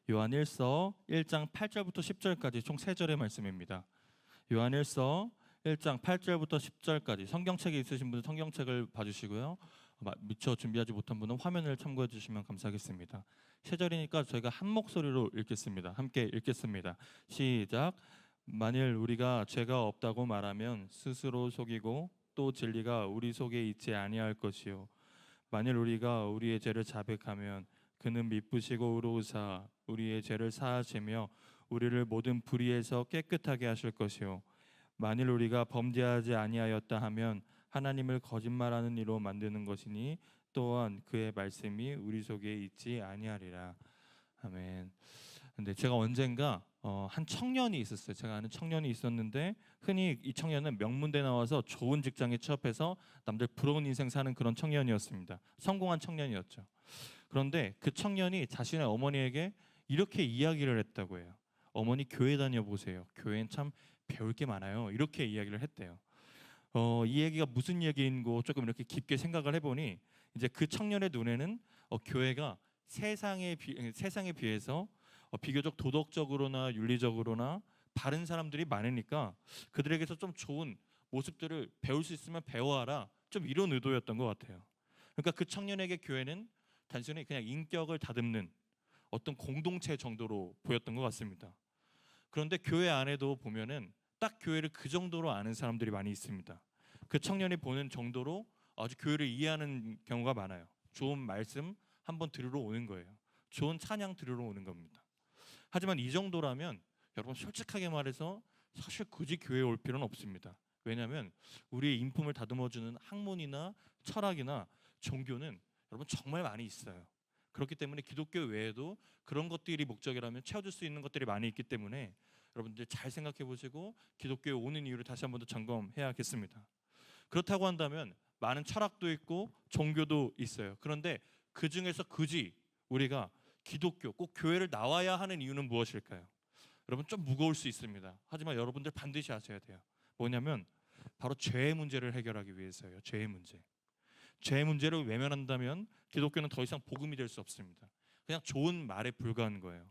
요한일서 1장 8절부터 10절까지 총 3절의 말씀입니다. 요한일서 1장 8절부터 10절까지 성경책이 있으신 분은 성경책을 봐주시고요. 미처 준비하지 못한 분은 화면을 참고해 주시면 감사하겠습니다. 3절이니까 저희가 한 목소리로 읽겠습니다. 함께 읽겠습니다. 시작. 만일 우리가 죄가 없다고 말하면 스스로 속이고 또 진리가 우리 속에 있지 아니할 것이요 만일 우리가 우리의 죄를 자백하면 그는 미쁘시고 의로우사 우리의 죄를 사하시며 우리를 모든 불의에서 깨끗하게 하실 것이요 만일 우리가 범죄하지 아니하였다 하면 하나님을 거짓말하는 이로 만드는 것이니 또한 그의 말씀이 우리 속에 있지 아니하리라. 아멘. 근데 제가 언젠가 한 청년이 있었어요. 제가 아는 청년이 있었는데 흔히 이 청년은 명문대 나와서 좋은 직장에 취업해서 남들 부러운 인생 사는 그런 청년이었습니다. 성공한 청년이었죠. 그런데 그 청년이 자신의 어머니에게 이렇게 이야기를 했다고 해요. 어머니 교회 다녀보세요. 교회는 참 배울 게 많아요. 이렇게 이야기를 했대요. 이 얘기가 무슨 얘기인고 조금 이렇게 깊게 생각을 해보니 이제 그 청년의 눈에는 교회가 세상에 비해서 비교적 도덕적으로나 윤리적으로나 바른 사람들이 많으니까 그들에게서 좀 좋은 모습들을 배울 수 있으면 배워와라. 좀 이런 의도였던 것 같아요. 그러니까 그 청년에게 교회는 단순히 그냥 인격을 다듬는 어떤 공동체 정도로 보였던 것 같습니다. 그런데 교회 안에도 보면은 딱 교회를 그 정도로 아는 사람들이 많이 있습니다. 그 청년이 보는 정도로 아주 교회를 이해하는 경우가 많아요. 좋은 말씀 한번 들으러 오는 거예요. 좋은 찬양 들으러 오는 겁니다. 하지만 이 정도라면 여러분 솔직하게 말해서 사실 굳이 교회에 올 필요는 없습니다. 왜냐하면 우리의 인품을 다듬어주는 학문이나 철학이나 종교는 여러분 정말 많이 있어요. 그렇기 때문에 기독교 외에도 그런 것들이 목적이라면 채워줄 수 있는 것들이 많이 있기 때문에 여러분들 잘 생각해 보시고 기독교에 오는 이유를 다시 한 번 더 점검해야겠습니다. 그렇다고 한다면 많은 철학도 있고 종교도 있어요. 그런데 그 중에서 굳이 우리가 기독교, 꼭 교회를 나와야 하는 이유는 무엇일까요? 여러분 좀 무거울 수 있습니다. 하지만 여러분들 반드시 아셔야 돼요. 뭐냐면 바로 죄의 문제를 해결하기 위해서예요. 죄의 문제. 죄의 문제를 외면한다면 기독교는 더 이상 복음이 될 수 없습니다. 그냥 좋은 말에 불과한 거예요.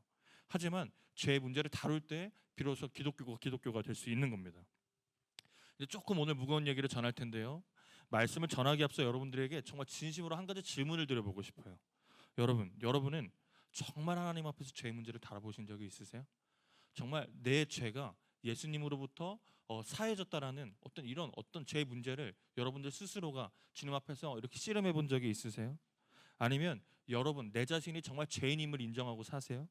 하지만 죄의 문제를 다룰 때 비로소 기독교가 될 수 있는 겁니다. 이제 조금 오늘 무거운 얘기를 전할 텐데요. 말씀을 전하기 앞서 여러분들에게 정말 진심으로 한 가지 질문을 드려보고 싶어요. 여러분은 정말 하나님 앞에서 죄의 문제를 다뤄보신 적이 있으세요? 정말 내 죄가 예수님으로부터 사해졌다라는 어떤 죄의 문제를 여러분들 스스로가 주님 앞에서 이렇게 씨름해 본 적이 있으세요? 아니면 여러분 내 자신이 정말 죄인임을 인정하고 사세요?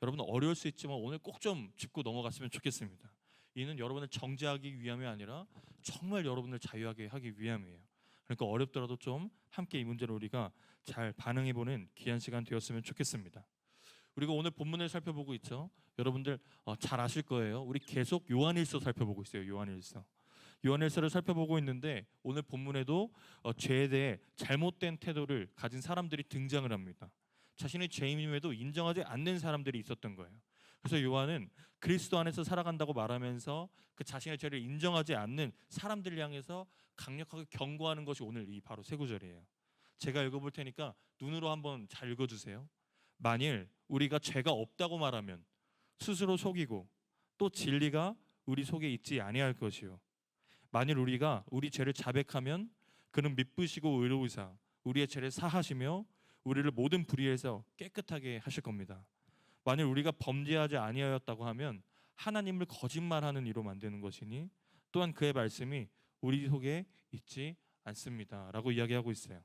여러분 어려울 수 있지만 오늘 꼭 좀 짚고 넘어갔으면 좋겠습니다. 이는 여러분을 정죄하기 위함이 아니라 정말 여러분을 자유하게 하기 위함이에요. 그러니까 어렵더라도 좀 함께 이 문제를 우리가 잘 반응해보는 귀한 시간 되었으면 좋겠습니다. 우리가 오늘 본문을 살펴보고 있죠. 여러분들 잘 아실 거예요. 우리 계속 요한일서 살펴보고 있어요. 요한일서를 살펴보고 있는데 오늘 본문에도 죄에 대해 잘못된 태도를 가진 사람들이 등장을 합니다. 자신의 죄임임에도 인정하지 않는 사람들이 있었던 거예요. 그래서 요한은 그리스도 안에서 살아간다고 말하면서 그 자신의 죄를 인정하지 않는 사람들을 향해서 강력하게 경고하는 것이 오늘 이 바로 세 구절이에요. 제가 읽어볼 테니까 눈으로 한번 잘 읽어주세요. 만일 우리가 죄가 없다고 말하면 스스로 속이고 또 진리가 우리 속에 있지 아니할 것이요 만일 우리가 우리 죄를 자백하면 그는 미쁘시고 의로우사 우리의 죄를 사하시며 우리를 모든 불의에서 깨끗하게 하실 겁니다. 만일 우리가 범죄하지 아니하였다고 하면 하나님을 거짓말하는 이로 만드는 것이니 또한 그의 말씀이 우리 속에 있지 않습니다 라고 이야기하고 있어요.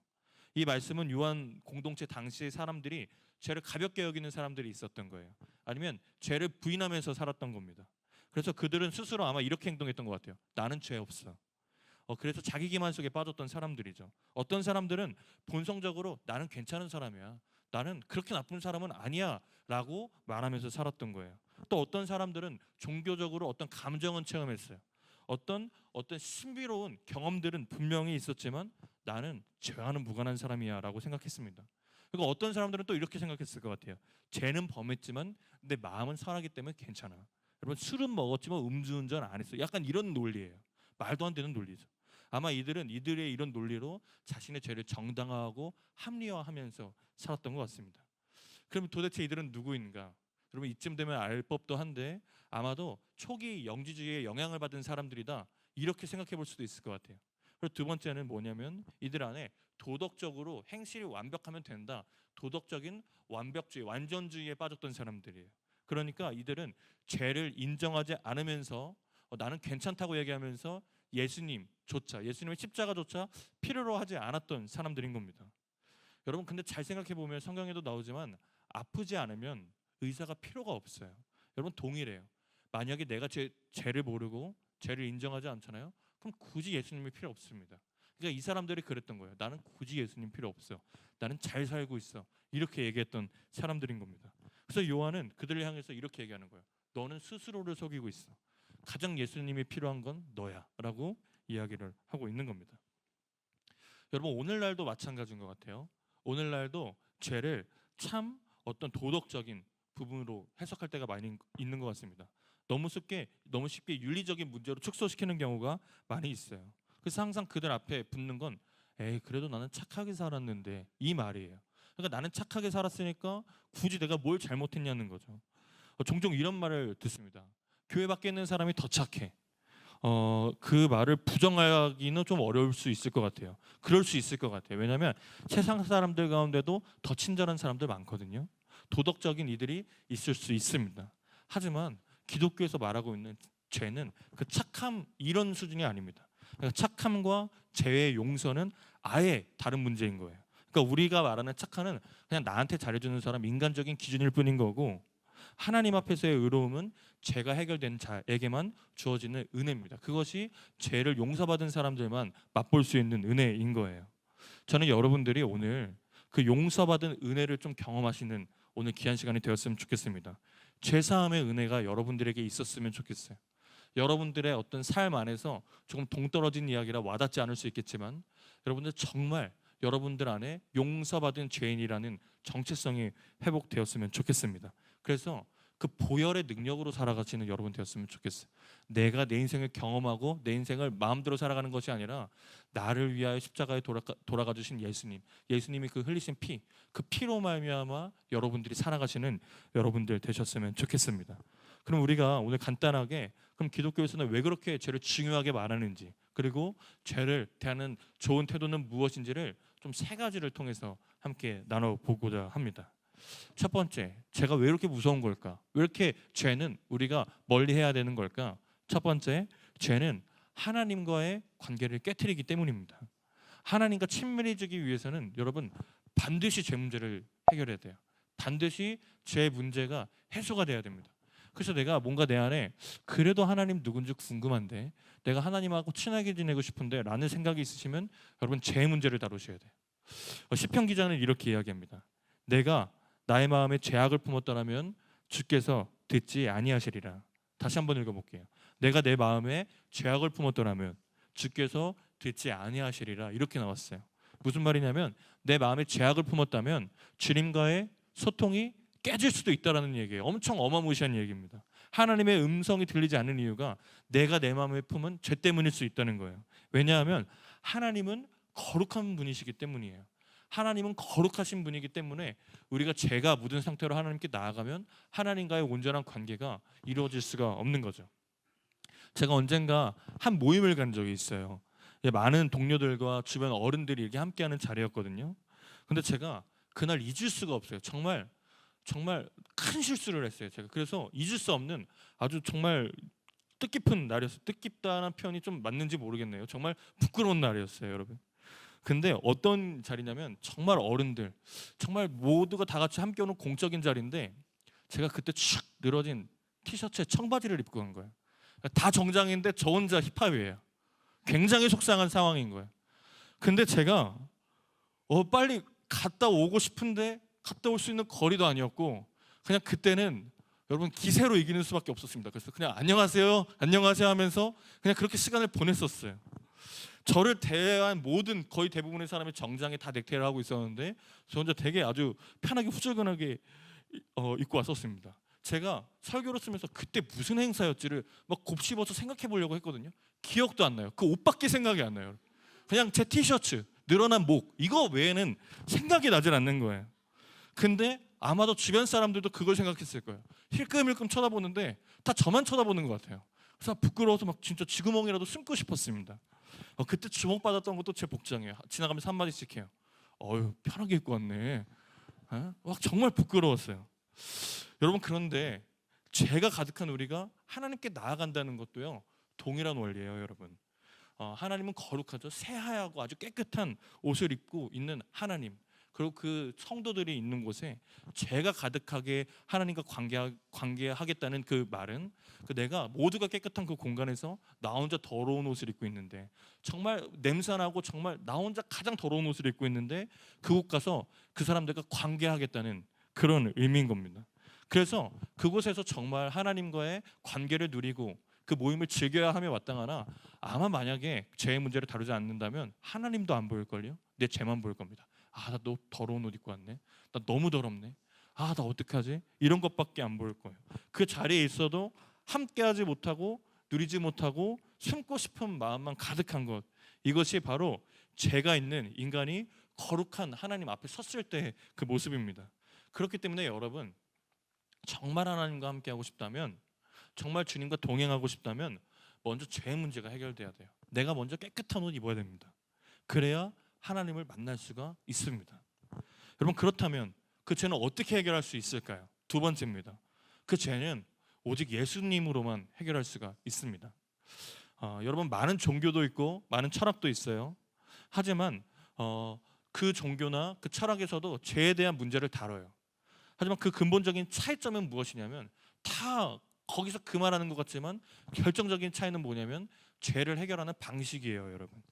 이 말씀은 요한 공동체 당시의 사람들이 죄를 가볍게 여기는 사람들이 있었던 거예요. 아니면 죄를 부인하면서 살았던 겁니다. 그래서 그들은 스스로 아마 이렇게 행동했던 것 같아요. 나는 죄 없어. 그래서 자기 기만 속에 빠졌던 사람들이죠. 어떤 사람들은 본성적으로 나는 괜찮은 사람이야. 나는 그렇게 나쁜 사람은 아니야 라고 말하면서 살았던 거예요. 또 어떤 사람들은 종교적으로 어떤 감정은 체험했어요. 어떤 신비로운 경험들은 분명히 있었지만 나는 죄와는 무관한 사람이야 라고 생각했습니다. 그리고 어떤 사람들은 또 이렇게 생각했을 것 같아요. 죄는 범했지만 내 마음은 선하기 때문에 괜찮아. 여러분 술은 먹었지만 음주운전 안 했어. 약간 이런 논리예요. 말도 안 되는 논리죠. 아마 이들의 이런 논리로 자신의 죄를 정당화하고 합리화하면서 살았던 것 같습니다. 그럼 도대체 이들은 누구인가? 여러분 이쯤 되면 알 법도 한데 아마도 초기 영지주의에 영향을 받은 사람들이다 이렇게 생각해 볼 수도 있을 것 같아요. 그리고 두 번째는 뭐냐면 이들 안에 도덕적으로 행실이 완벽하면 된다. 도덕적인 완벽주의, 완전주의에 빠졌던 사람들이에요. 그러니까 이들은 죄를 인정하지 않으면서 나는 괜찮다고 얘기하면서 예수님의 십자가조차 필요로 하지 않았던 사람들인 겁니다. 여러분 근데 잘 생각해 보면 성경에도 나오지만 아프지 않으면 의사가 필요가 없어요. 여러분 동일해요. 만약에 내가 죄를 모르고 죄를 인정하지 않잖아요. 그럼 굳이 예수님이 필요 없습니다. 그러니까 이 사람들이 그랬던 거예요. 나는 굳이 예수님 필요 없어. 나는 잘 살고 있어. 이렇게 얘기했던 사람들인 겁니다. 그래서 요한은 그들을 향해서 이렇게 얘기하는 거예요. 너는 스스로를 속이고 있어. 가장 예수님이 필요한 건 너야 라고 이야기를 하고 있는 겁니다. 여러분 오늘날도 마찬가지인 것 같아요. 오늘날도 죄를 참 어떤 도덕적인 부분으로 해석할 때가 많이 있는 것 같습니다. 너무 쉽게 윤리적인 문제로 축소시키는 경우가 많이 있어요. 그래서 항상 그들 앞에 붙는 건 에이 그래도 나는 착하게 살았는데 이 말이에요. 그러니까 나는 착하게 살았으니까 굳이 내가 뭘 잘못했냐는 거죠. 종종 이런 말을 듣습니다. 교회 밖에 있는 사람이 더 착해. 그 말을 부정하기는 좀 어려울 수 있을 것 같아요. 그럴 수 있을 것 같아요. 왜냐하면 세상 사람들 가운데도 더 친절한 사람들 많거든요. 도덕적인 이들이 있을 수 있습니다. 하지만 기독교에서 말하고 있는 죄는 그 착함 이런 수준이 아닙니다. 그러니까 착함과 죄의 용서는 아예 다른 문제인 거예요. 그러니까 우리가 말하는 착함은 그냥 나한테 잘해주는 사람 인간적인 기준일 뿐인 거고 하나님 앞에서의 의로움은 죄가 해결된 자에게만 주어지는 은혜입니다. 그것이 죄를 용서받은 사람들만 맛볼 수 있는 은혜인 거예요. 저는 여러분들이 오늘 그 용서받은 은혜를 좀 경험하시는 오늘 귀한 시간이 되었으면 좋겠습니다. 죄사함의 은혜가 여러분들에게 있었으면 좋겠어요. 여러분들의 어떤 삶 안에서 조금 동떨어진 이야기라 와닿지 않을 수 있겠지만 여러분들 정말 여러분들 안에 용서받은 죄인이라는 정체성이 회복되었으면 좋겠습니다. 그래서 그 보혈의 능력으로 살아가시는 여러분 되었으면 좋겠어요. 내가 내 인생을 경험하고 내 인생을 마음대로 살아가는 것이 아니라 나를 위하여 십자가에 돌아가 주신 예수님이 그 흘리신 피, 그 피로 말미암아 여러분들이 살아가시는 여러분들 되셨으면 좋겠습니다. 그럼 우리가 오늘 간단하게 그럼 기독교에서는 왜 그렇게 죄를 중요하게 말하는지 그리고 죄를 대하는 좋은 태도는 무엇인지를 좀 세 가지를 통해서 함께 나눠보고자 합니다. 첫 번째, 죄가 왜 이렇게 무서운 걸까? 왜 이렇게 죄는 우리가 멀리 해야 되는 걸까? 첫 번째, 죄는 하나님과의 관계를 깨트리기 때문입니다. 하나님과 친밀해지기 위해서는 여러분 반드시 죄 문제를 해결해야 돼요. 반드시 죄 문제가 해소가 돼야 됩니다. 그래서 내가 뭔가 내 안에 그래도 하나님 누군지 궁금한데 내가 하나님하고 친하게 지내고 싶은데 라는 생각이 있으시면 여러분 죄 문제를 다루셔야 돼요. 시편 기자는 이렇게 이야기합니다. 내가 나의 마음에 죄악을 품었더라면 주께서 듣지 아니하시리라. 다시 한번 읽어볼게요. 내가 내 마음에 죄악을 품었더라면 주께서 듣지 아니하시리라. 이렇게 나왔어요. 무슨 말이냐면 내 마음에 죄악을 품었다면 주님과의 소통이 깨질 수도 있다라는 얘기예요. 엄청 어마무시한 얘기입니다. 하나님의 음성이 들리지 않는 이유가 내가 내 마음에 품은 죄 때문일 수 있다는 거예요. 왜냐하면 하나님은 거룩한 분이시기 때문이에요. 하나님은 거룩하신 분이기 때문에 우리가 죄가 묻은 상태로 하나님께 나아가면 하나님과의 온전한 관계가 이루어질 수가 없는 거죠. 제가 언젠가 한 모임을 간 적이 있어요. 많은 동료들과 주변 어른들이 이렇게 함께하는 자리였거든요. 근데 제가 그날 잊을 수가 없어요. 정말 큰 실수를 했어요. 제가 그래서 잊을 수 없는 아주 정말 뜻깊은 날이었어요. 뜻깊다는 표현이 좀 맞는지 모르겠네요. 정말 부끄러운 날이었어요, 여러분. 근데 어떤 자리냐면 정말 어른들, 정말 모두가 다 같이 함께 오는 공적인 자리인데 제가 그때 촥 늘어진 티셔츠에 청바지를 입고 간 거예요. 다 정장인데 저 혼자 힙합이에요. 굉장히 속상한 상황인 거예요. 근데 제가 빨리 갔다 오고 싶은데 갔다 올 수 있는 거리도 아니었고 그냥 그때는 여러분 기세로 이기는 수밖에 없었습니다. 그래서 그냥 안녕하세요 하면서 그냥 그렇게 시간을 보냈었어요. 저를 대한 모든 거의 대부분의 사람이 정장에 다 넥타이를 하고 있었는데 저 혼자 되게 아주 편하게 후줄근하게 입고 왔었습니다. 제가 설교를 쓰면서 그때 무슨 행사였지를 막 곱씹어서 생각해 보려고 했거든요. 기억도 안 나요. 그 옷밖에 생각이 안 나요. 그냥 제 티셔츠, 늘어난 목 이거 외에는 생각이 나질 않는 거예요. 근데 아마도 주변 사람들도 그걸 생각했을 거예요. 힐끔힐끔 쳐다보는데 다 저만 쳐다보는 것 같아요. 그래서 부끄러워서 막 진짜 쥐구멍이라도 숨고 싶었습니다. 그때 주목받았던 것도 제 복장이에요. 지나가면서 한마디씩 해요. 어휴, 편하게 입고 왔네. 막 정말 부끄러웠어요. 여러분, 그런데 죄가 가득한 우리가 하나님께 나아간다는 것도요, 동일한 원리예요, 여러분. 하나님은 거룩하죠. 새하얗고 아주 깨끗한 옷을 입고 있는 하나님, 그리고 그 성도들이 있는 곳에 죄가 가득하게 하나님과 관계하겠다는 그 말은, 내가 모두가 깨끗한 그 공간에서 나 혼자 더러운 옷을 입고 있는데, 정말 냄새나고 정말 나 혼자 가장 더러운 옷을 입고 있는데 그곳 가서 그 사람들과 관계하겠다는 그런 의미인 겁니다. 그래서 그곳에서 정말 하나님과의 관계를 누리고 그 모임을 즐겨야 하며 마땅하나, 아마 만약에 죄의 문제를 다루지 않는다면 하나님도 안 보일걸요. 내 죄만 보일 겁니다. 나 너 더러운 옷 입고 왔네. 나 너무 더럽네. 나 어떡하지? 이런 것밖에 안 보일 거예요. 그 자리에 있어도 함께하지 못하고 누리지 못하고 숨고 싶은 마음만 가득한 것, 이것이 바로 죄가 있는 인간이 거룩한 하나님 앞에 섰을 때의 그 모습입니다. 그렇기 때문에 여러분, 정말 하나님과 함께하고 싶다면, 정말 주님과 동행하고 싶다면 먼저 죄의 문제가 해결돼야 돼요. 내가 먼저 깨끗한 옷 입어야 됩니다. 그래야 하나님을 만날 수가 있습니다. 여러분, 그렇다면 그 죄는 어떻게 해결할 수 있을까요? 두 번째입니다. 그 죄는 오직 예수님으로만 해결할 수가 있습니다. 여러분, 많은 종교도 있고 많은 철학도 있어요. 하지만 그 종교나 그 철학에서도 죄에 대한 문제를 다뤄요. 하지만 그 근본적인 차이점은 무엇이냐면, 다 거기서 그 말하는 것 같지만 결정적인 차이는 뭐냐면 죄를 해결하는 방식이에요, 여러분.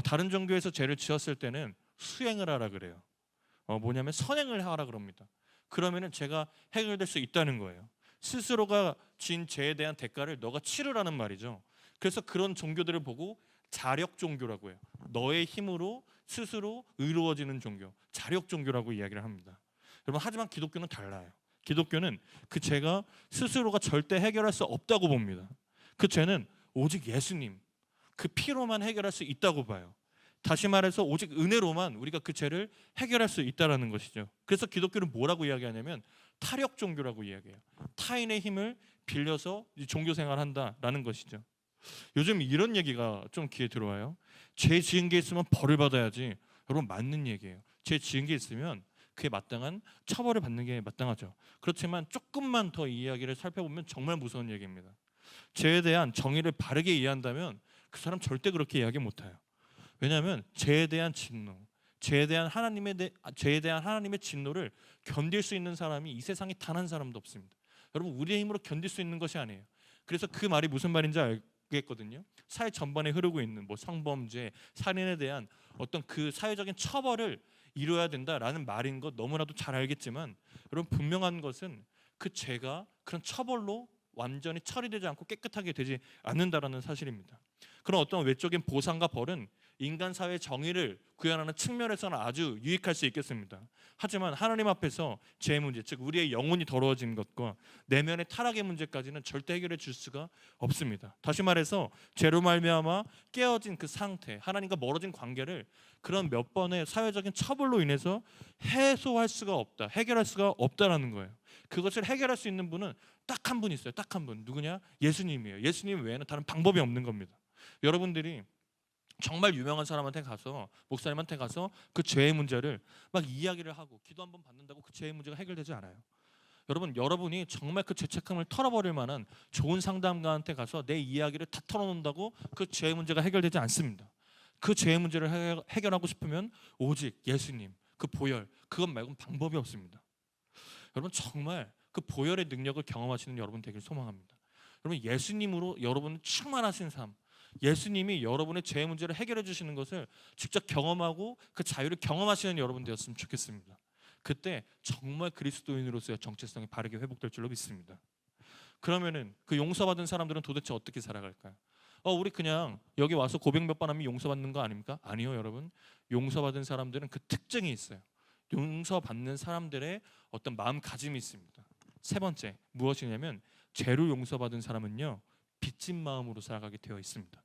다른 종교에서 죄를 지었을 때는 수행을 하라 그래요. 뭐냐면 선행을 하라 그럽니다. 그러면은 죄가 해결될 수 있다는 거예요. 스스로가 지은 죄에 대한 대가를 너가 치르라는 말이죠. 그래서 그런 종교들을 보고 자력 종교라고 해요. 너의 힘으로 스스로 의로워지는 종교, 자력 종교라고 이야기를 합니다. 여러분, 하지만 기독교는 달라요. 기독교는 그 죄가 스스로가 절대 해결할 수 없다고 봅니다. 그 죄는 오직 예수님, 그 피로만 해결할 수 있다고 봐요. 다시 말해서 오직 은혜로만 우리가 그 죄를 해결할 수 있다는 것이죠. 그래서 기독교는 뭐라고 이야기하냐면 타력 종교라고 이야기해요. 타인의 힘을 빌려서 종교 생활한다라는 것이죠. 요즘 이런 얘기가 좀 귀에 들어와요. 죄 지은 게 있으면 벌을 받아야지. 여러분, 맞는 얘기예요. 죄 지은 게 있으면 그에 마땅한 처벌을 받는 게 마땅하죠. 그렇지만 조금만 더 이 이야기를 살펴보면 정말 무서운 얘기입니다. 죄에 대한 정의를 바르게 이해한다면 그 사람 절대 그렇게 이야기 못해요. 왜냐하면 죄에 대한 진노, 죄에 대한 하나님의 진노를 견딜 수 있는 사람이 이 세상에 단 한 사람도 없습니다. 여러분, 우리의 힘으로 견딜 수 있는 것이 아니에요. 그래서 그 말이 무슨 말인지 알겠거든요. 사회 전반에 흐르고 있는 성범죄, 살인에 대한 어떤 그 사회적인 처벌을 이뤄야 된다라는 말인 것 너무나도 잘 알겠지만, 여러분, 분명한 것은 그 죄가 그런 처벌로 완전히 처리되지 않고 깨끗하게 되지 않는다라는 사실입니다. 그런 어떤 외적인 보상과 벌은 인간 사회의 정의를 구현하는 측면에서는 아주 유익할 수 있겠습니다. 하지만 하나님 앞에서 죄의 문제, 즉 우리의 영혼이 더러워진 것과 내면의 타락의 문제까지는 절대 해결해 줄 수가 없습니다. 다시 말해서 죄로 말미암아 깨어진 그 상태, 하나님과 멀어진 관계를 그런 몇 번의 사회적인 처벌로 인해서 해소할 수가 없다, 해결할 수가 없다라는 거예요. 그것을 해결할 수 있는 분은 딱 한 분 있어요. 딱 한 분. 누구냐? 예수님이에요. 예수님 외에는 다른 방법이 없는 겁니다. 여러분들이 정말 유명한 사람한테 가서, 목사님한테 가서 그 죄의 문제를 막 이야기를 하고 기도 한번 받는다고 그 죄의 문제가 해결되지 않아요. 여러분이 정말 그 죄책감을 털어버릴 만한 좋은 상담가한테 가서 내 이야기를 다 털어놓는다고 그 죄의 문제가 해결되지 않습니다. 그 죄의 문제를 해결하고 싶으면 오직 예수님, 그 보혈, 그것 말고는 방법이 없습니다. 여러분, 정말 그 보혈의 능력을 경험하시는 여러분 되길 소망합니다. 여러분, 예수님으로 여러분은 충만하신 삶, 예수님이 여러분의 죄 문제를 해결해 주시는 것을 직접 경험하고 그 자유를 경험하시는 여러분 되었으면 좋겠습니다. 그때 정말 그리스도인으로서의 정체성이 바르게 회복될 줄로 믿습니다. 그러면은 그 용서받은 사람들은 도대체 어떻게 살아갈까요? 우리 그냥 여기 와서 고백 몇 번 하면 용서받는 거 아닙니까? 아니요, 여러분. 용서받은 사람들은 그 특징이 있어요. 용서받는 사람들의 어떤 마음가짐이 있습니다. 세 번째, 무엇이냐면 죄로 용서받은 사람은요, 빚진 마음으로 살아가게 되어 있습니다.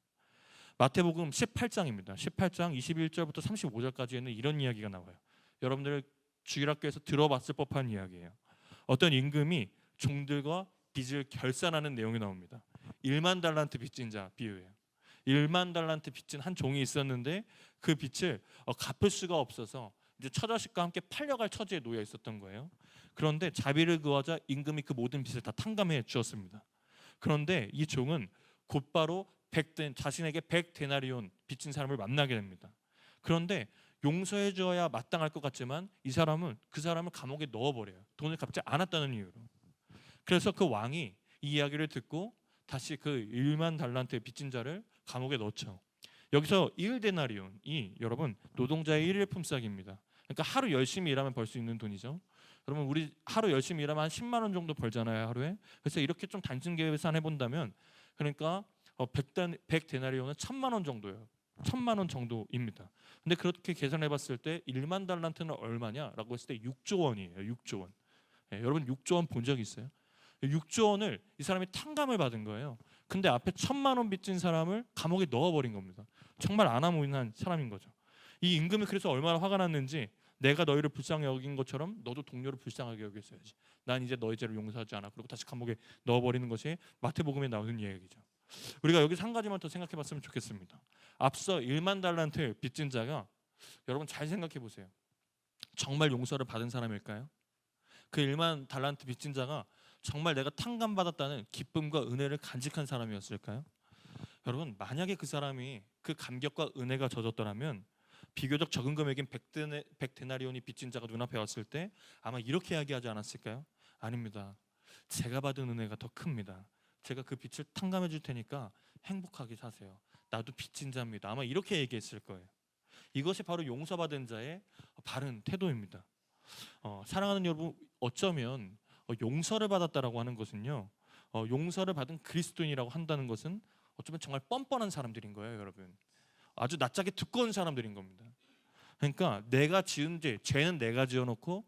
마태복음 18장입니다. 18장 21절부터 35절까지에는 이런 이야기가 나와요. 여러분들 주일학교에서 들어봤을 법한 이야기예요. 어떤 임금이 종들과 빚을 결산하는 내용이 나옵니다. 1만 달란트 빚진 자 비유예요. 1만 달란트 빚진 한 종이 있었는데 그 빚을 갚을 수가 없어서 이제 처자식과 함께 팔려갈 처지에 놓여 있었던 거예요. 그런데 자비를 구하자 임금이 그 모든 빚을 다 탕감해 주었습니다. 그런데 이 종은 곧바로 자신에게 100데나리온 빚진 사람을 만나게 됩니다. 그런데 용서해 주어야 마땅할 것 같지만 이 사람은 그 사람을 감옥에 넣어버려요. 돈을 갚지 않았다는 이유로. 그래서 그 왕이 이 이야기를 듣고 다시 그 1만 달란트의 빚진 자를 감옥에 넣죠. 여기서 1데나리온이 여러분 노동자의 일일 품삯입니다. 그러니까 하루 열심히 일하면 벌 수 있는 돈이죠. 여러분 우리 하루 열심히 일하면 한 10만 원 정도 벌잖아요, 하루에. 그래서 이렇게 좀 단순 계산해 본다면 그러니까 100데나리온은 1000만 원 정도예요. 1000만 원 정도입니다. 근데 그렇게 계산해 봤을 때 1만 달란트는 얼마냐라고 했을 때 6조 원이에요. 6조 원. 여러분 6조 원 본 적 있어요? 6조 원을 이 사람이 탕감을 받은 거예요. 근데 앞에 1000만 원 빚진 사람을 감옥에 넣어버린 겁니다. 정말 아나무인한 사람인 거죠. 이 임금이 그래서 얼마나 화가 났는지 내가 너희를 불쌍히 여긴 것처럼 너도 동료를 불쌍하게 여겼어야지. 난 이제 너희 죄를 용서하지 않아. 그리고 다시 감옥에 넣어버리는 것이 마태복음에 나오는 이야기죠. 우리가 여기서 한 가지만 더 생각해봤으면 좋겠습니다. 앞서 1만 달란트 빚진 자가 여러분 잘 생각해 보세요. 정말 용서를 받은 사람일까요? 그 1만 달란트 빚진 자가 정말 내가 탕감받았다는 기쁨과 은혜를 간직한 사람이었을까요? 여러분 만약에 그 사람이 그 감격과 은혜가 젖었더라면 비교적 적은 금액인 100데나리온이 빚진 자가 눈앞에 왔을 때 아마 이렇게 이야기하지 않았을까요? 아닙니다. 제가 받은 은혜가 더 큽니다. 제가 그 빚을 탕감해 줄 테니까 행복하게 사세요. 나도 빚진 자입니다. 아마 이렇게 얘기했을 거예요. 이것이 바로 용서받은 자의 바른 태도입니다. 사랑하는 여러분, 어쩌면 용서를 받았다라고 하는 것은요, 용서를 받은 그리스도인이라고 한다는 것은 어쩌면 정말 뻔뻔한 사람들인 거예요, 여러분. 아주 낯짝이 두꺼운 사람들인 겁니다. 그러니까 내가 지은 죄는 내가 지어놓고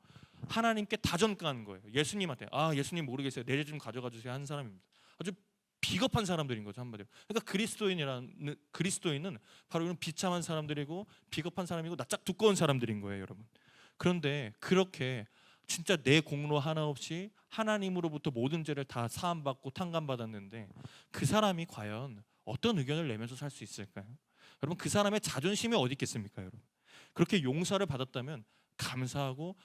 하나님께 다 전가하는 거예요. 예수님한테 예수님 모르겠어요. 내 죄 좀 가져가 주세요 하는 사람입니다. 아주 비겁한 사람들인 거죠, 한마디로. 그러니까 그리스도인은 바로 이런 비참한 사람들이고 비겁한 사람이고 낯짝 두꺼운 사람들인 거예요, 여러분. 그런데 그렇게 진짜 내 공로 하나 없이 하나님으로부터 모든 죄를 다 사함받고 탕감받았는데 그 사람이 과연 어떤 의견을 내면서 살 수 있을까요? 여러분 그 사람의 자존심이 어디 있겠습니까, 여러분? 그렇게 용서를 받았다면 감사하고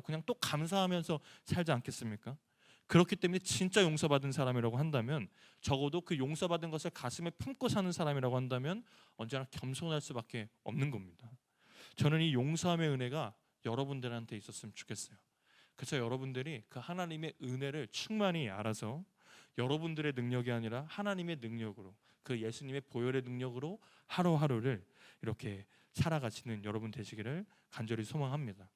그냥 또 감사하면서 살지 않겠습니까? 그렇기 때문에 진짜 용서받은 사람이라고 한다면 적어도 그 용서받은 것을 가슴에 품고 사는 사람이라고 한다면 언제나 겸손할 수밖에 없는 겁니다. 저는 이 용서함의 은혜가 여러분들한테 있었으면 좋겠어요. 그래서 여러분들이 그 하나님의 은혜를 충만히 알아서 여러분들의 능력이 아니라 하나님의 능력으로 그 예수님의 보혈의 능력으로 하루하루를 이렇게 살아가시는 여러분 되시기를 간절히 소망합니다.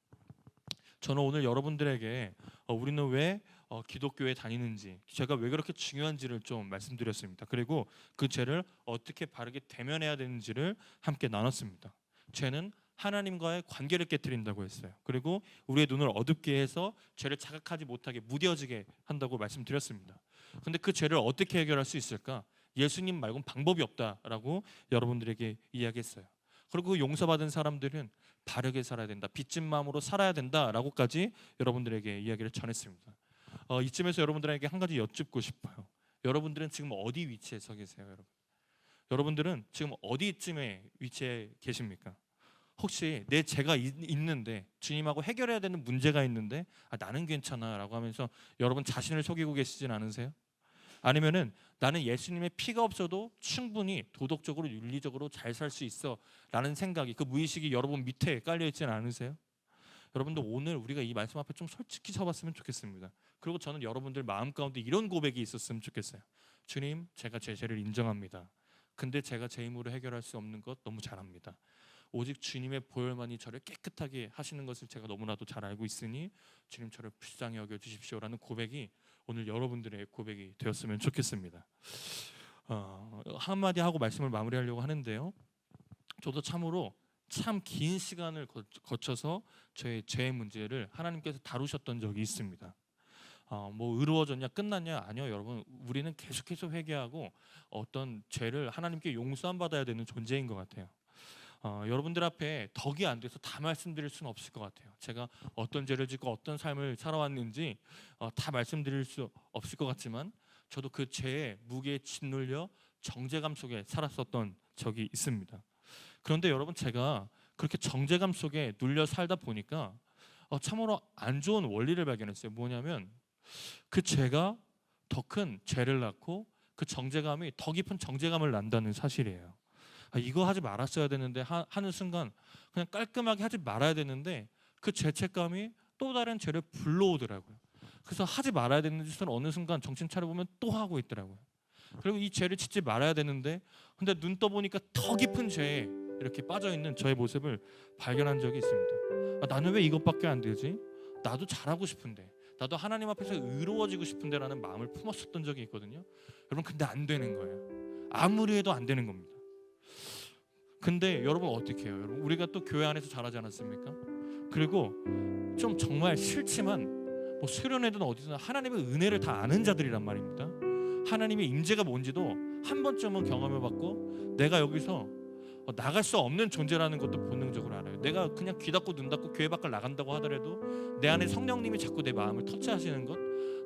저는 오늘 여러분들에게 우리는 왜 기독교에 다니는지, 제가 왜 그렇게 중요한지를 좀 말씀드렸습니다. 그리고 그 죄를 어떻게 바르게 대면해야 되는지를 함께 나눴습니다. 죄는 하나님과의 관계를 깨트린다고 했어요. 그리고 우리의 눈을 어둡게 해서 죄를 자각하지 못하게 무뎌지게 한다고 말씀드렸습니다. 근데 그 죄를 어떻게 해결할 수 있을까? 예수님 말고는 방법이 없다라고 여러분들에게 이야기했어요. 그리고 그 용서받은 사람들은 바르게 살아야 된다, 빚진 마음으로 살아야 된다라고까지 여러분들에게 이야기를 전했습니다. 이쯤에서 여러분들에게 한 가지 여쭙고 싶어요. 여러분들은 지금 어디 위치에 서 계세요, 여러분? 여러분들은 지금 어디쯤에 위치해 계십니까? 혹시 내 죄가 있는데 주님하고 해결해야 되는 문제가 있는데 나는 괜찮아라고 하면서 여러분 자신을 속이고 계시진 않으세요? 아니면은 나는 예수님의 피가 없어도 충분히 도덕적으로 윤리적으로 잘 살 수 있어 라는 생각이, 그 무의식이 여러분 밑에 깔려 있지는 않으세요? 여러분들 오늘 우리가 이 말씀 앞에 좀 솔직히 서봤으면 좋겠습니다. 그리고 저는 여러분들 마음 가운데 이런 고백이 있었으면 좋겠어요. 주님, 제가 제 죄를 인정합니다. 근데 제가 제 힘으로 해결할 수 없는 것 너무 잘 압니다. 오직 주님의 보혈만이 저를 깨끗하게 하시는 것을 제가 너무나도 잘 알고 있으니 주님 저를 불쌍히 여겨 주십시오라는 고백이 오늘 여러분들의 고백이 되었으면 좋겠습니다. 한마디 하고 말씀을 마무리하려고 하는데요. 저도 참으로 참 긴 시간을 거쳐서 저의 죄의 문제를 하나님께서 다루셨던 적이 있습니다. 뭐 의로워졌냐 끝났냐? 아니요, 여러분. 우리는 계속해서 회개하고 어떤 죄를 하나님께 용서함 받아야 되는 존재인 것 같아요. 여러분들 앞에 덕이 안 돼서 다 말씀드릴 수는 없을 것 같아요. 제가 어떤 죄를 짓고 어떤 삶을 살아왔는지 다 말씀드릴 수 없을 것 같지만 저도 그 죄의 무게에 짓눌려 정죄감 속에 살았었던 적이 있습니다. 그런데 여러분, 제가 그렇게 정죄감 속에 눌려 살다 보니까 참으로 안 좋은 원리를 발견했어요. 뭐냐면 그 죄가 더 큰 죄를 낳고 그 정죄감이 더 깊은 정죄감을 낳는다는 사실이에요. 이거 하지 말았어야 되는데 하는 순간 그냥 깔끔하게 하지 말아야 되는데 그 죄책감이 또 다른 죄를 불러오더라고요. 그래서 하지 말아야 되는 짓을 어느 순간 정신 차려보면 또 하고 있더라고요. 그리고 이 죄를 짓지 말아야 되는데 근데 눈 떠보니까 더 깊은 죄에 이렇게 빠져있는 저의 모습을 발견한 적이 있습니다. 나는 왜 이것밖에 안 되지? 나도 잘하고 싶은데, 나도 하나님 앞에서 의로워지고 싶은데 라는 마음을 품었었던 적이 있거든요. 여러분, 근데 안 되는 거예요. 아무리 해도 안 되는 겁니다. 근데 여러분 어떻게 해요? 여러분, 우리가 또 교회 안에서 자라지 않았습니까? 그리고 좀 정말 싫지만 뭐 수련회든 어디서나 하나님의 은혜를 다 아는 자들이란 말입니다. 하나님의 임재가 뭔지도 한 번쯤은 경험해봤고 내가 여기서 나갈 수 없는 존재라는 것도 본능적으로 알아요. 내가 그냥 귀 닫고 눈 닫고 교회 밖을 나간다고 하더라도 내 안에 성령님이 자꾸 내 마음을 터치하시는 것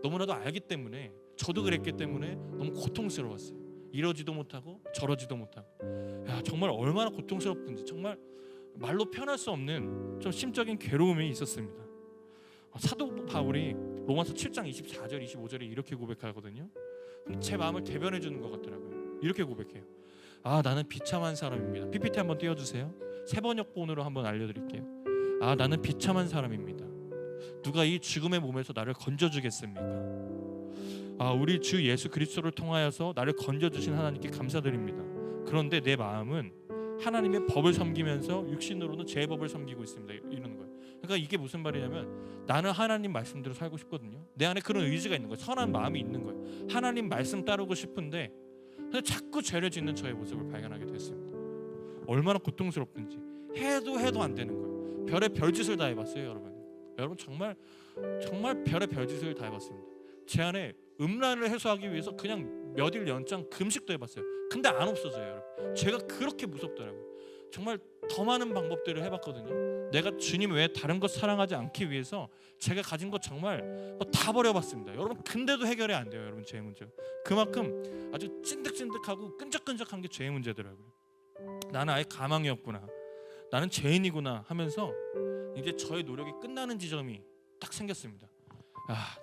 너무나도 알기 때문에, 저도 그랬기 때문에 너무 고통스러웠어요. 이러지도 못하고 저러지도 못하고, 정말 얼마나 고통스럽든지 정말 말로 표현할 수 없는 좀 심적인 괴로움이 있었습니다. 사도 바울이 로마서 7장 24절 25절에 이렇게 고백하거든요. 제 마음을 대변해 주는 것 같더라고요. 이렇게 고백해요. 나는 비참한 사람입니다. PPT 한번 띄워주세요. 세번역본으로 한번 알려드릴게요. 나는 비참한 사람입니다. 누가 이 죽음의 몸에서 나를 건져주겠습니까? 우리 주 예수 그리스도를 통하여서 나를 건져주신 하나님께 감사드립니다. 그런데 내 마음은 하나님의 법을 섬기면서 육신으로는 제 법을 섬기고 있습니다. 이러는 거예요. 그러니까 이게 무슨 말이냐면 나는 하나님 말씀대로 살고 싶거든요. 내 안에 그런 의지가 있는 거예요. 선한 마음이 있는 거예요. 하나님 말씀 따르고 싶은데 자꾸 죄를 짓는 저의 모습을 발견하게 됐습니다. 얼마나 고통스럽든지 해도 안 되는 거예요. 별의 별짓을 다 해봤어요, 여러분. 여러분 정말 별의 별짓을 다 해봤습니다. 제 안에 음란을 해소하기 위해서 그냥 몇 일 연장 금식도 해봤어요. 근데 안 없어져요, 여러분. 제가 그렇게 무섭더라고요. 정말 더 많은 방법들을 해봤거든요. 내가 주님 외에 다른 것 사랑하지 않기 위해서 제가 가진 것 정말 다 버려봤습니다. 여러분, 근데도 해결이 안 돼요, 여러분. 죄의 문제. 그만큼 아주 찐득찐득하고 끈적끈적한 게 죄의 문제더라고요. 나는 아예 가망이 없구나, 나는 죄인이구나 하면서 이제 저의 노력이 끝나는 지점이 딱 생겼습니다.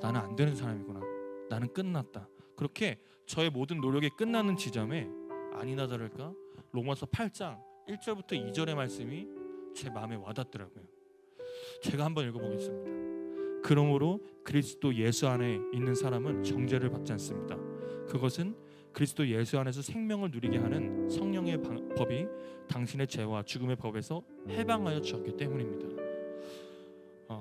나는 안 되는 사람이구나, 나는 끝났다. 그렇게 저의 모든 노력이 끝나는 지점에 아니나 다를까 로마서 8장 1절부터 2절의 말씀이 제 마음에 와닿더라고요. 제가 한번 읽어보겠습니다. 그러므로 그리스도 예수 안에 있는 사람은 정죄를 받지 않습니다. 그것은 그리스도 예수 안에서 생명을 누리게 하는 성령의 법이 당신의 죄와 죽음의 법에서 해방하여 주었기 때문입니다.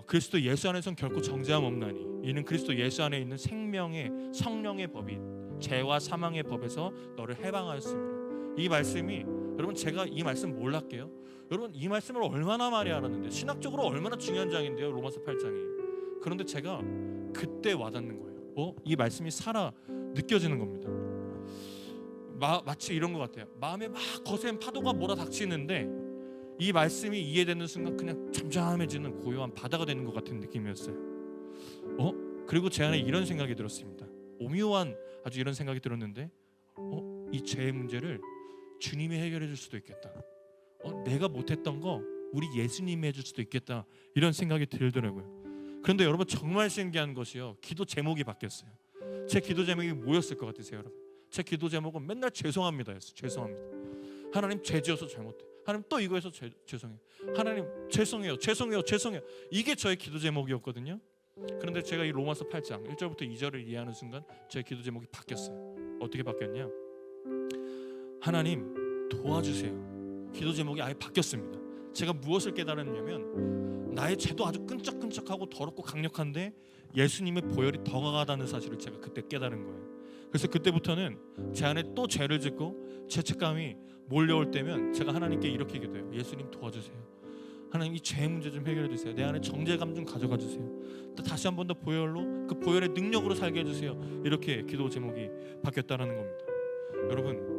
그리스도 예수 안에서는 결코 정죄함 없나니 이는 그리스도 예수 안에 있는 생명의 성령의 법이 죄와 사망의 법에서 너를 해방하였습니다. 이 말씀이, 여러분, 제가 이 말씀 몰랐게요. 여러분, 이 말씀을 얼마나 많이 알았는데, 신학적으로 얼마나 중요한 장인데요, 로마서 8장이. 그런데 제가 그때 와닿는 거예요. 이 말씀이 살아 느껴지는 겁니다. 마치 이런 것 같아요. 마음에 막 거센 파도가 몰아닥치는데 이 말씀이 이해되는 순간 그냥 잠잠해지는 고요한 바다가 되는 것 같은 느낌이었어요. 그리고 제 안에 이런 생각이 들었습니다. 오묘한 아주 이런 생각이 들었는데 이 죄의 문제를 주님이 해결해 줄 수도 있겠다. 내가 못했던 거 우리 예수님이 해줄 수도 있겠다. 이런 생각이 들더라고요. 그런데 여러분, 정말 신기한 것이요, 기도 제목이 바뀌었어요. 제 기도 제목이 뭐였을 것 같으세요, 여러분? 제 기도 제목은 맨날 죄송합니다였어요. 죄송합니다. 하나님, 죄 지어서 잘못해. 하나님, 또 이거 해서 죄송해요. 하나님, 죄송해요. 이게 저의 기도 제목이었거든요. 그런데 제가 이 로마서 8장 1절부터 2절을 이해하는 순간 제 기도 제목이 바뀌었어요. 어떻게 바뀌었냐? 하나님, 도와주세요. 기도 제목이 아예 바뀌었습니다. 제가 무엇을 깨달았냐면 나의 죄도 아주 끈적끈적하고 더럽고 강력한데 예수님의 보혈이 더 강하다는 사실을 제가 그때 깨달은 거예요. 그래서 그때부터는 제 안에 또 죄를 짓고 죄책감이 몰려올 때면 제가 하나님께 이렇게 기도해요. 예수님, 도와주세요. 하나님, 이 죄의 문제 좀 해결해 주세요. 내 안에 정죄감 좀 가져가 주세요. 또 다시 한 번 더 보혈로, 그 보혈의 능력으로 살게 해주세요. 이렇게 기도 제목이 바뀌었다는 겁니다. 여러분,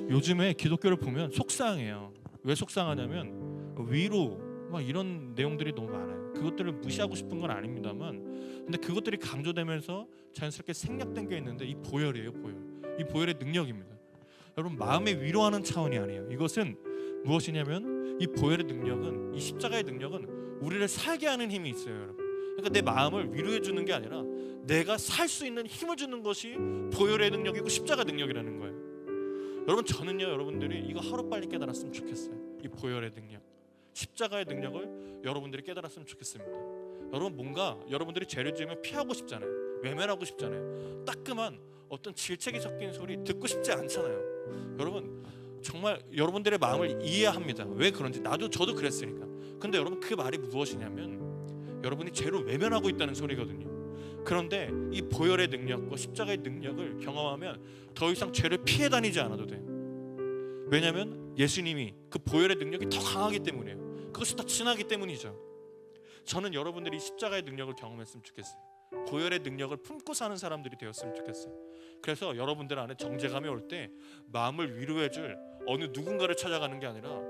요즘에 기독교를 보면 속상해요. 왜 속상하냐면 위로 막 이런 내용들이 너무 많아요. 그것들을 무시하고 싶은 건 아닙니다만, 근데 그것들이 강조되면서 자연스럽게 생략된 게 있는데 이 보혈이에요. 이 보혈의 능력입니다. 여러분, 마음의 위로하는 차원이 아니에요. 이것은 무엇이냐면 이 보혈의 능력은, 이 십자가의 능력은 우리를 살게 하는 힘이 있어요, 여러분. 그러니까 내 마음을 위로해 주는 게 아니라 내가 살 수 있는 힘을 주는 것이 보혈의 능력이고 십자가 능력이라는 거예요. 여러분, 저는요, 여러분들이 이거 하루빨리 깨달았으면 좋겠어요. 이 보혈의 능력, 십자가의 능력을 여러분들이 깨달았으면 좋겠습니다. 여러분, 뭔가 여러분들이 죄를 지으면 피하고 싶잖아요. 외면하고 싶잖아요. 따끔한 어떤 질책이 섞인 소리 듣고 싶지 않잖아요. 여러분, 정말 여러분들의 마음을 이해합니다. 왜 그런지 저도 그랬으니까. 근데 여러분, 그 말이 무엇이냐면 여러분이 죄를 외면하고 있다는 소리거든요. 그런데 이 보혈의 능력과 십자가의 능력을 경험하면 더 이상 죄를 피해 다니지 않아도 돼요. 왜냐하면 예수님이 그 보혈의 능력이 더 강하기 때문이에요. 그것이 더 진하기 때문이죠. 저는 여러분들이 십자가의 능력을 경험했으면 좋겠어요. 보혈의 능력을 품고 사는 사람들이 되었으면 좋겠어요. 그래서 여러분들 안에 정죄감이 올 때 마음을 위로해 줄 어느 누군가를 찾아가는 게 아니라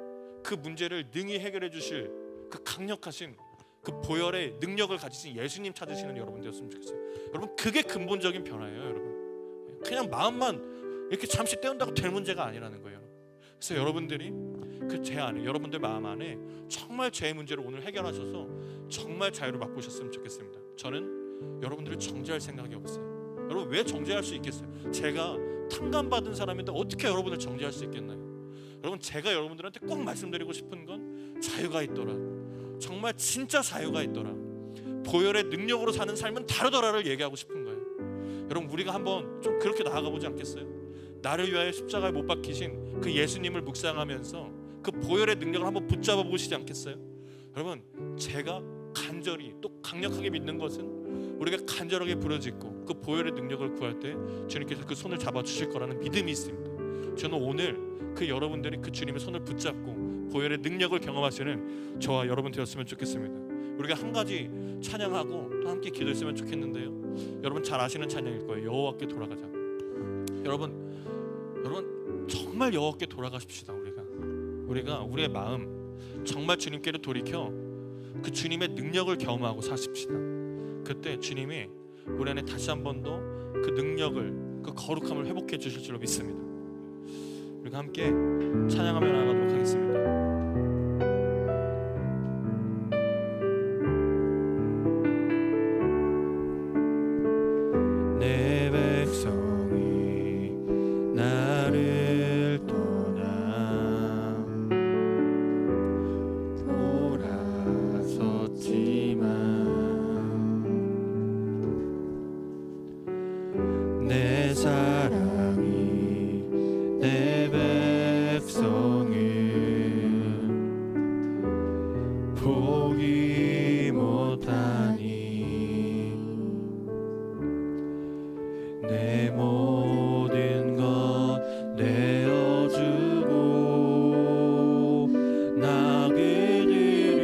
그 문제를 능히 해결해 주실 그 강력하신 그 보혈의 능력을 가지신 예수님 찾으시는 여러분 되었으면 좋겠어요. 여러분, 그게 근본적인 변화예요. 여러분, 그냥 마음만 이렇게 잠시 때운다고 될 문제가 아니라는 거예요. 그래서 여러분들이 그 죄 안에, 여러분들 마음 안에 정말 죄의 문제를 오늘 해결하셔서 정말 자유를 맛보셨으면 좋겠습니다. 저는 여러분들을 정죄할 생각이 없어요. 여러분, 왜 정죄할 수 있겠어요? 제가 탕감받은 사람인데 어떻게 여러분을 정죄할 수 있겠나요? 여러분, 제가 여러분들한테 꼭 말씀드리고 싶은 건 자유가 있더라. 정말 진짜 자유가 있더라. 보혈의 능력으로 사는 삶은 다르더라를 얘기하고 싶은 거예요. 여러분, 우리가 한번 좀 그렇게 나아가 보지 않겠어요? 나를 위하여 십자가에 못 박히신 그 예수님을 묵상하면서 그 보혈의 능력을 한번 붙잡아 보시지 않겠어요? 여러분, 제가 간절히 또 강력하게 믿는 것은 우리가 간절하게 부르짖고 그 보혈의 능력을 구할 때 주님께서 그 손을 잡아주실 거라는 믿음이 있습니다. 저는 오늘 그 여러분들이 그 주님의 손을 붙잡고 보혈의 능력을 경험하시는 저와 여러분 되었으면 좋겠습니다. 우리가 한 가지 찬양하고 또 함께 기도했으면 좋겠는데요. 여러분 잘 아시는 찬양일 거예요. 여호와께 돌아가자. 여러분 정말 여호와께 돌아가십시다. 우리가 우리의 마음 정말 주님께로 돌이켜 그 주님의 능력을 경험하고 사십시다. 그때 주님이 우리 안에 다시 한 번 더 그 능력을, 그 거룩함을 회복해 주실 줄로 믿습니다. 우리가 함께 찬양하며 나아가도록 하겠습니다. 내 백성이 나를 떠나 돌아섰지만 내 사랑이 내 백성을 포기 못하니 내 모든 것 내어주고 나 그들을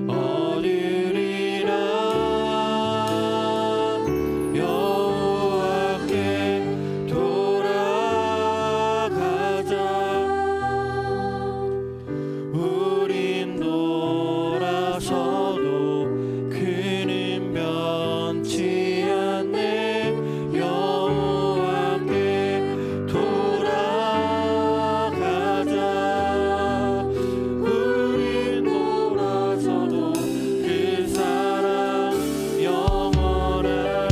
얻으리라. 여호와께 돌아가자. 우린 돌아서도 그는 변치 않네. 여호와께 돌아가자. 우린 돌아서도 그 사랑 영원하네.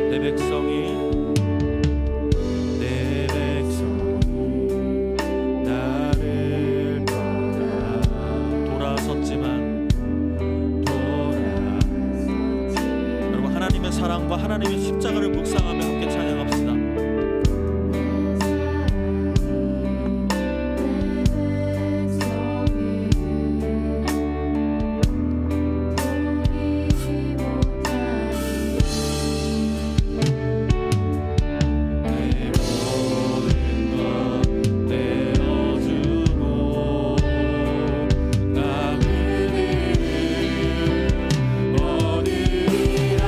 내 백성이 나를 떠나 돌아섰지만 여러분, 하나님의 사랑과 하나님의 십자가를 묵상하며 함께 찬양합시다. 내 모든 것 내어주고 나 그들을 얻으리라.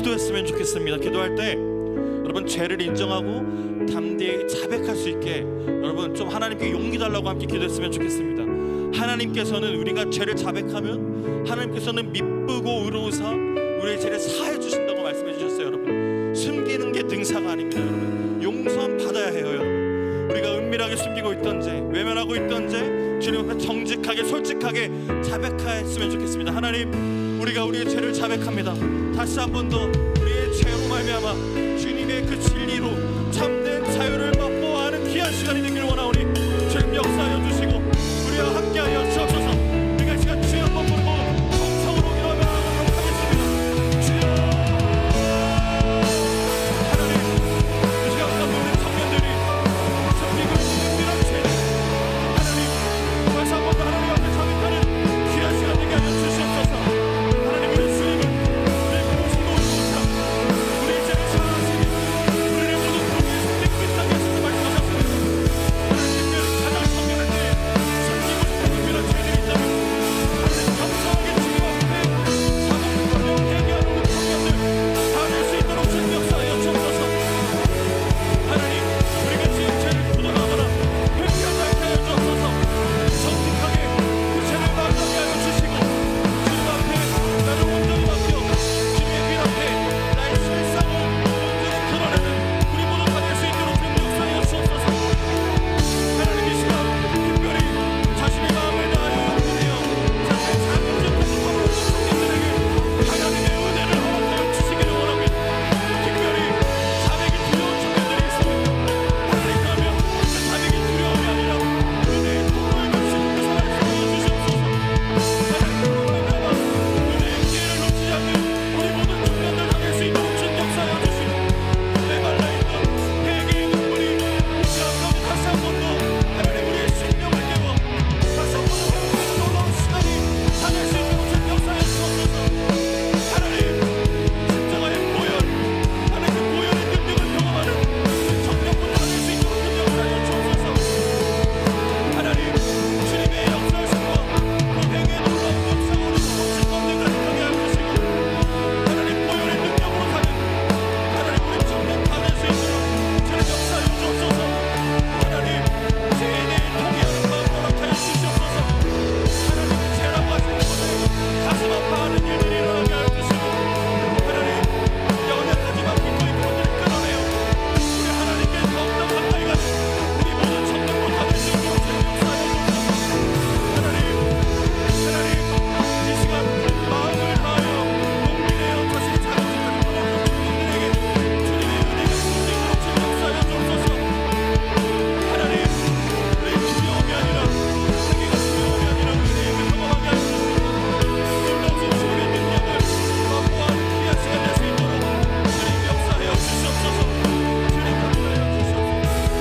기도했으면 좋겠습니다. 기도할 때 여러분 죄를 인정하고 담대히 자백할 수 있게 여러분 좀 하나님께 용기 달라고 함께 기도했으면 좋겠습니다. 하나님께서는 우리가 죄를 자백하면 하나님께서는 미쁘고 의로우사 우리의 죄를 사해 주신다고 말씀해 주셨어요. 여러분 숨기는 게 능사가 아닙니다. 여러분 용서는 받아야 해요. 여러분 우리가 은밀하게 숨기고 있던 죄, 외면하고 있던 죄 주님 앞에 정직하게 솔직하게 자백했으면 좋겠습니다. 하나님 우리가 우리의 죄를 자백합니다. 다시 한 번 더 우리의 죄로 말미암아 주님의 그 진리로 참된 자유를 맛보아하는 귀한 시간이 되기를 원하오니 주님 역사하여 주시고 우리와 함께하여 주옵소서. 우리가 시간 주여 한번 부르고 성성으로 기도하며 나아가도록 하겠습니다. 주여 하나님 이 시간 모든 청년들이 숨기고 있는 은밀한 죄를 하나님 다시 한 번 더 하나님 앞에 자백하는 귀한 시간 되게 하여 주시옵소서. 하나님 우리 주님을 우리 보시고 오시옵소서. 우리의 죄를 사랑하시니 우리의 모든 불의의 손에 끝나게 하시는 말씀하셨습니다. 하나님께서 가장 청년할 때 숨기고 싶은 은밀한 죄들이 있다면 하나님 감사하게 주님 앞에 사모품을 회개하는 우리 청년들 다 될 수 있도록 주님 역사하여 주옵소서. 하나님 우리가 지은 죄를 부정하거나 회개하지 않게 하여 주옵소서. 정직하게 그 죄를 마주하게 하여 주시고 주님 앞에 나를 온전히 맡겨 주님의 길 앞에 나의 실상을 온전히 드러내는 우리 모두 다 될 수 있도록 주님 역사하여 주옵소서. 하나님 이 시간 특별히 자신의 마음을 다하여 드리며 자신의 작은 죄 고백하고 있는 청년들에게 하나님의 은혜를 허락하여 주시기를 원합니다. 특별히 자백이 두려운 청년들이 있습니다. 하나님 그러면 그 자백이 두려움이 아니라 은혜의 통로에 갇히는 그 사랑을 보여주시옵소서. 하나님 그러면 은혜의 기회를 놓치지 않는 우리 모든 청년들 다 될 수 있도록 주님 역사하여 주시고 메말라있던 회개의 눈물이 이 앞으로 다시 한 번 더 하나님 우리의 생명을 깨워 다시 한 번 더 회복되는 놀라운 시간이 다 될 수 있도록 주님 역사하여 주옵소서. 하나님 십자가의 보혈 하나님 그 보혈의 능력을 경험하는 청년분들 다 될 수 있도록 주님 역사하여 주옵소서. 하나님 주님의 역사하심과 그 회개의 놀라운 역사로 모든 건들을 행하게 하여 주시고 하나님 보혈의 능력으로 가는 하나님 우리 청년 다 될 수 있도록 주님 역사하여 주옵소서. 하나님 죄에 대해 통회하는 마음 허락하여 주시옵소서. 하나님 죄라고 하시는 것에 가슴 아파하는 일들이 일어나게 하여 주시고 하나님 연약하지만 기꺼이 그것들을 끊어내어 우리 하나님께 더욱더 가까이 가는 우리 모든 청년으로 다 될 수 있도록 주님 역사하여 주옵소서. 하나님 이 시간 마음을 다하여 용기내어 자신의 작은 죄를 보내는 청년들에게 주님의 은혜가 부을 수 있도록 주님 역사하여 주옵소서. 하나님 우리 두려움이 아니라 회개가 두려움이 아니라 은혜를 경험하게 하여 주시고 놀라우신 주님의 능력을 맛보아하는 귀한 시간 될 수 있도록 주님 역사하여 주시옵소서. 주님 역사하여 주시옵소서.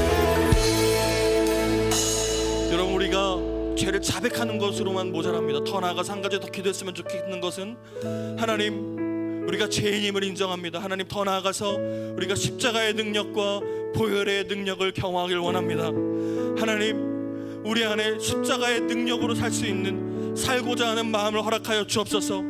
여러분 우리가 죄를 자백하는 것으로만 모자랍니다. 더 나아가서 한 가지 더 기도했으면 좋겠는 것은 하나님 우리가 죄인임을 인정합니다. 하나님 더 나아가서 우리가 십자가의 능력과 보혈의 능력을 경험하길 원합니다. 하나님 우리 안에 십자가의 능력으로 살 수 있는 살고자 하는 마음을 허락하여 주옵소서.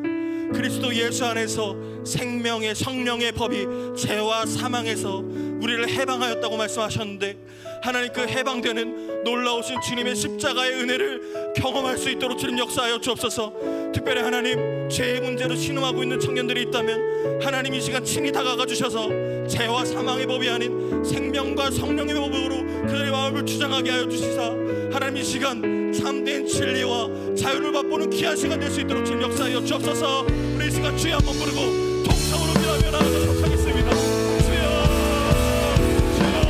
그리스도 예수 안에서 생명의 성령의 법이 죄와 사망에서 우리를 해방하였다고 말씀하셨는데 하나님 그 해방되는 놀라우신 주님의 십자가의 은혜를 경험할 수 있도록 주님 역사하여 주옵소서. 특별히 하나님 죄의 문제로 신음하고 있는 청년들이 있다면 하나님 이 시간 친히 다가가 주셔서 죄와 사망의 법이 아닌 생명과 성령의 법으로 그들의 마음을 주장하게 하여 주시사 하나님 이 시간 참된 진리와 자유를 맛보는 귀한 시간 될 수 있도록 주님 역사하여 주옵소서. 우리 이 시간 주여 한번 부르고 통성으로 기도하며 나아가도록 하겠습니다. 주여 주여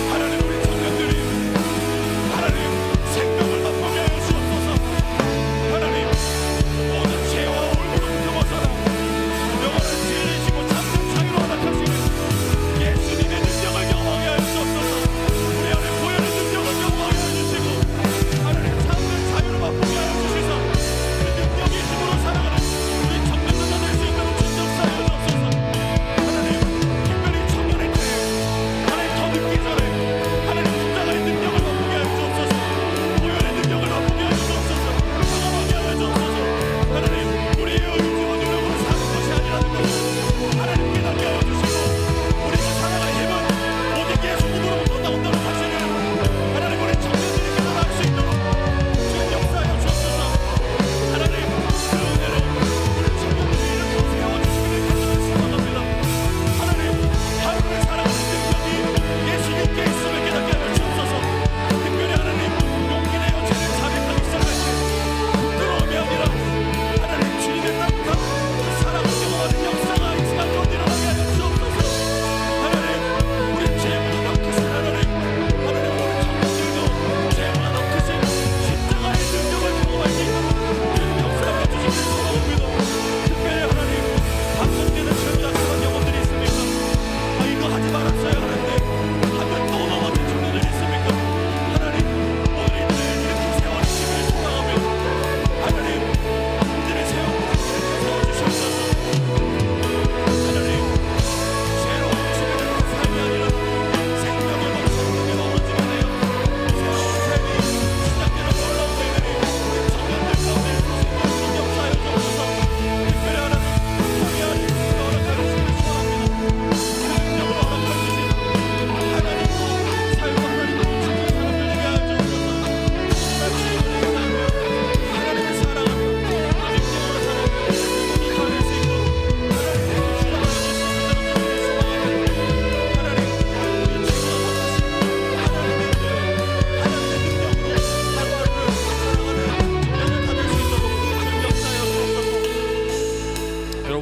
하나님 우리 청년들이 하나님 생명을 맛보게 하여 주옵소서. 하나님 모든 죄와 올무를 넘어서라 영원한 지혜를 지고 참된 자유로 허락하시는 예수님의 능력을 경험하게 하여 주옵소서. 우리 안에 보혈의 능력을 경험하게 하여 주시고 하나님 참된 자유를 맛보게 하여 주시소. 그 능력의 힘으로 살아가는 우리 청년들 다 될 수 있도록 주옵소서.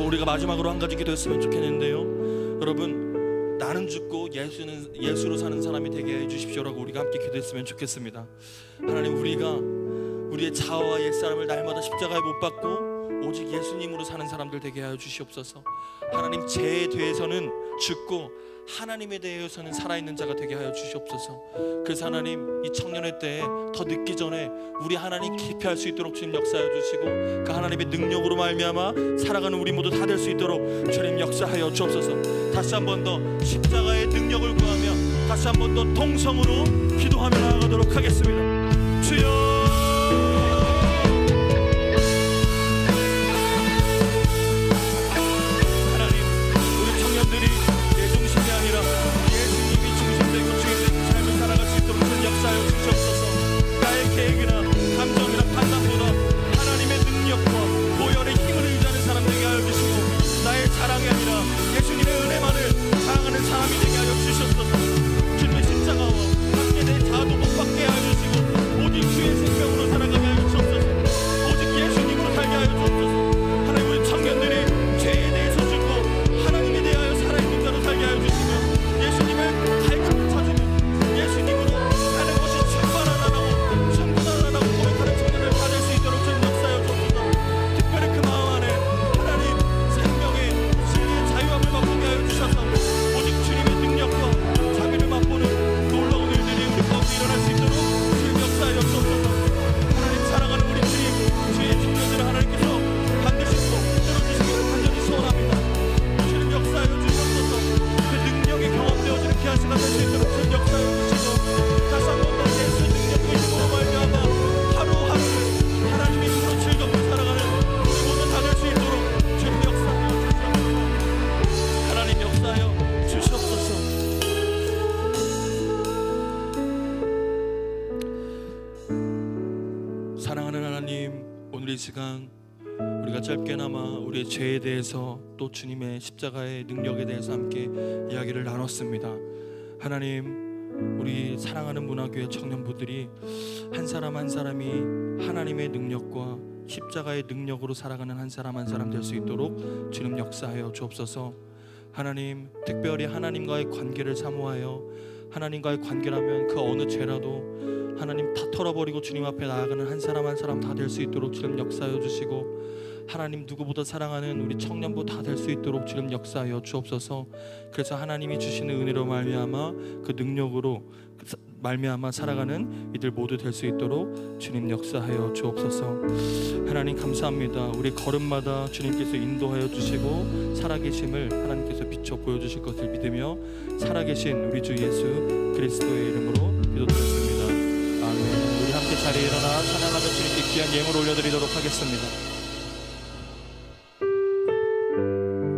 우리가 마지막으로 한 가지 기도했으면 좋겠는데요. 여러분, 나는 죽고 예수로 사는 사람이 되게 해주십시오라고 우리가 함께 기도했으면 좋겠습니다. 하나님, 우리가 우리의 자아와 옛사람을 날마다 십자가에 못 박고 오직 예수님으로 사는 사람들 되게 하여 주시옵소서. 하나님, 죄에 대해서는 죽고 하나님에 대해서는 살아있는 자가 되게 하여 주시옵소서. 그래서 하나님, 이 청년의 때에 더 늦기 전에 우리 하나님 깊이 할 수 있도록 주님 역사하여 주시고, 그 하나님의 능력으로 말미암아 살아가는 우리 모두 다 될 수 있도록 주님 역사하여 주옵소서. 다시 한 번 더 십자가의 능력을 구하며 다시 한 번 더 동성으로 기도하며 나아가도록 하겠습니다. 주여, 사랑하는 하나님, 오늘 이 시간 우리가 짧게나마 우리의 죄에 대해서 또 주님의 십자가의 능력에 대해서 함께 이야기를 나눴습니다. 하나님, 우리 사랑하는 문화교회 청년부들이 한 사람 한 사람이 하나님의 능력과 십자가의 능력으로 살아가는 한 사람 한 사람 될 수 있도록 주님 역사하여 주옵소서. 하나님, 특별히 하나님과의 관계를 사모하여 하나님과의 관계라면 그 어느 죄라도 하나님 다 털어버리고 주님 앞에 나아가는 한 사람 한 사람 다 될 수 있도록 주님 역사하여 주시고, 하나님 누구보다 사랑하는 우리 청년부 다 될 수 있도록 주님 역사하여 주옵소서. 그래서 하나님이 주시는 은혜로 말미암아 그 능력으로 말미암아 살아가는 이들 모두 될 수 있도록 주님 역사하여 주옵소서. 하나님 감사합니다. 우리 걸음마다 주님께서 인도하여 주시고 살아계심을 하나님께서 비춰 보여주실 것을 믿으며 살아계신 우리 주 예수 그리스도의 이름으로 기도드렸습니다. 아멘. 우리 함께 자리에 일어나 찬양하며 주님께 귀한 예물 올려드리도록 하겠습니다.